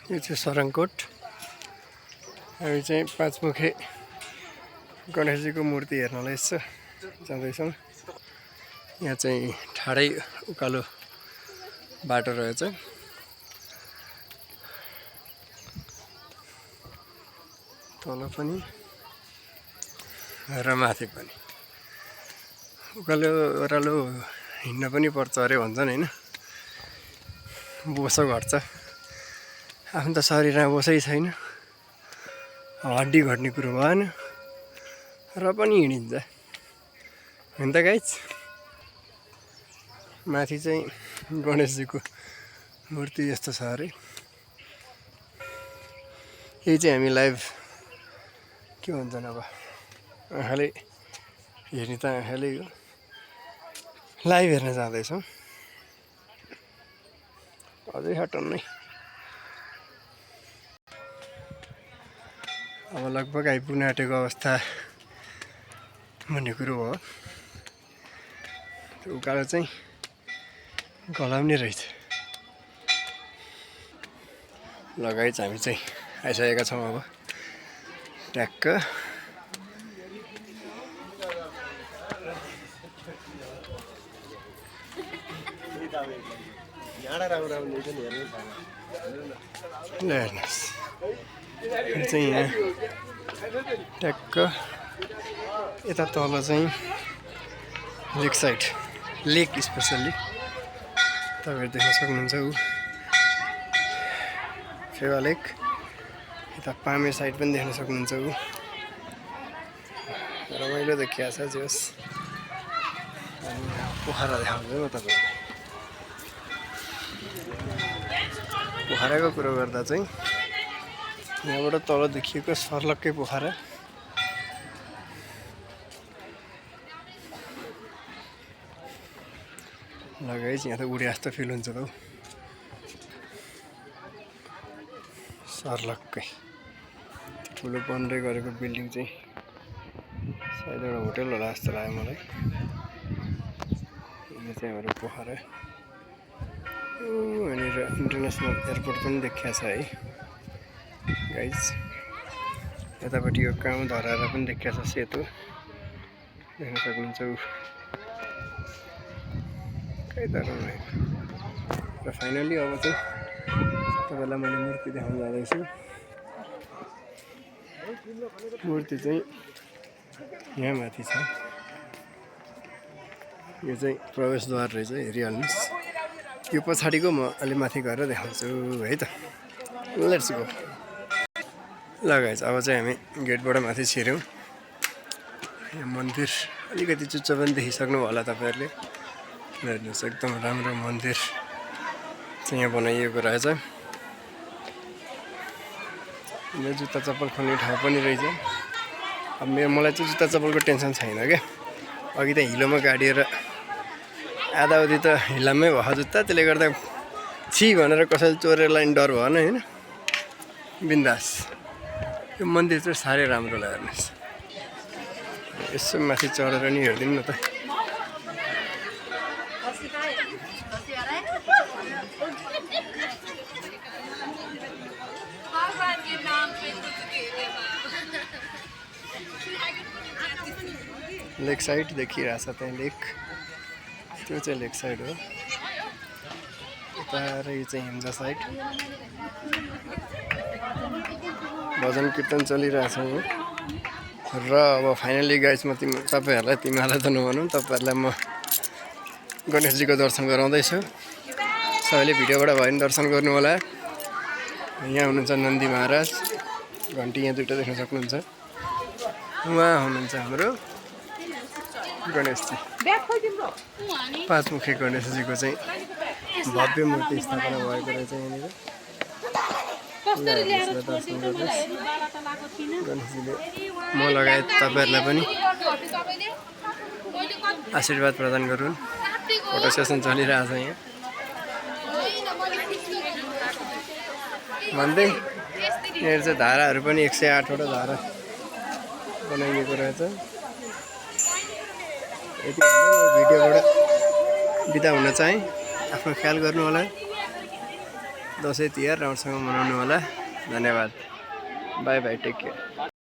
यो चाहिँ सरङकोट। हामी चाहिँ पाँचमुखे गणेशजीको मूर्ति हेर्नलाई यसो जाँदैछौँ। यहाँ चाहिँ ठाडै उकालो बाटो रहेछ। तल पनि र माथि पनि उकालो ओह्रालो हिँड्न पनि पर्छ अरे भन्छन् होइन, बोसो घट्छ। आफ्नो त शरीरमा बोसै छैन, हड्डी घट्ने कुरो भएन र पनि हिँडिन्छ होइन त गाइज। माथि चाहिँ गणेशजीको मूर्ति यस्तो छ अरे। यही चाहिँ हामी लाइभ के भन्छन् अब आँखाले हेर्ने त आँखाले हो, लाइभ हेर्न जाँदैछौँ। अझै हटन्नै अब लगभग आइपुग्न आँटेको अवस्था भन्ने कुरो हो। त्यो उकालो चाहिँ गलाउने रहेछ। लगाइच हामी चाहिँ आइसकेका छौँ अब ट्याक्क। ल हेर्नुहोस् चाहिँ यहाँ ट्याक्क यता तल चाहिँ लेक साइड, लेक स्पेसल्ली तपाईँहरू देख्न सक्नुहुन्छ। ऊ फेवा लेक, यता पामे साइड पनि देख्न सक्नुहुन्छ। ऊ रमाइलो देखिया छ जोस्। अनि पोखरा देखाउँछु म तपाईँलाई। पोखराको कुरो गर्दा चाहिँ यहाँबाट तल देखिएको सर्लक्कै पोखरा। लगाइ चाहिँ यहाँ त उडे जस्तो फिल हुन्छ त हौ। सर्लक्कै ठुलो बन्दै गरेको बिल्डिङ चाहिँ सायद एउटा होटल होला जस्तो लाग्यो मलाई। यो चाहिँ हाम्रो पोखरा। यहाँनिर इन्टरनेसनल एयरपोर्ट पनि देखिया छ है गाइज। यतापट्टि यो काउँ धराएर पनि देखिया छ, सेतो देख्न सक्नुहुन्छ। खै त र फाइनली अब चाहिँ तपाईँलाई मैले मूर्ति देखाउन जाँदैछु। मूर्ति चाहिँ यहाँ माथि छ। यो चाहिँ प्रवेशद्वार रहेछ, हेरिहाल्नुहोस्। यो पछाडिको म अलि माथि गएर देखाउँछु है त। Let's go. ल गाइज अब चाहिँ हामी गेटबाट माथि छिर्यौँ। यहाँ मन्दिर अलिकति चुच्चो पनि देखिसक्नु होला तपाईँहरूले। हेर्नुहोस् एकदम राम्रो मन्दिर चाहिँ यहाँ बनाइएको रहेछ। यो जुत्ता चप्पल खोल्ने ठाउँ पनि रहेछ। अब मलाई चाहिँ जुत्ता चप्पलको टेन्सन छैन क्या। अघि त हिलोमा गाडिएर आधाउधी त हिलामै भयो जुत्ता, त्यसले गर्दा छि भनेर कसैले चोरेर लाने डर भएन होइन, बिन्दास। यो मन्दिर चाहिँ साह्रै राम्रो लाग्यो। हेर्नुहोस् यसो माथि चढेर नि हेरिदिनु न त। लेक साइड देखिरहेछ त्यहाँ लेक, त्यो चाहिँ लेक साइड हो। यता र यो चाहिँ हिम्जा साइड भजन कीर्तन चलिरहेछ यहाँ। र अब फाइनली गाइस म तिमीहरूलाई त नभनौँ, तपाईँहरूलाई म गणेशजीको दर्शन गराउँदैछु। सबैले भिडियोबाट भयो भने दर्शन गर्नु होला। यहाँ हुनुहुन्छ नन्दी महाराज, घन्टी यहाँ दुइटा देख्न सक्नुहुन्छ। उहाँ हुनुहुन्छ हाम्रो गणेशजी। पाँचमुखे गणेशजीको चाहिँ भव्य मूर्ति स्थापना भएको रहेछ यहाँनिर। दर्शन गर्नुहोस् गणेशजीले म लगायत तपाईँहरूलाई पनि आशीर्वाद प्रदान गरून्। फोटो सेसन चलिरहेछ यहाँ भन्दै। यहाँ चाहिँ धाराहरू पनि 108वटा धारा बनाइएको रहेछ। यति भिडियोबाट बिदा हुन चाहेँ। आफ्नो ख्याल गर्नु होला। दसैँ तिहार राम्रोसँग मनाउनु होला। धन्यवाद। Bye bye, take care.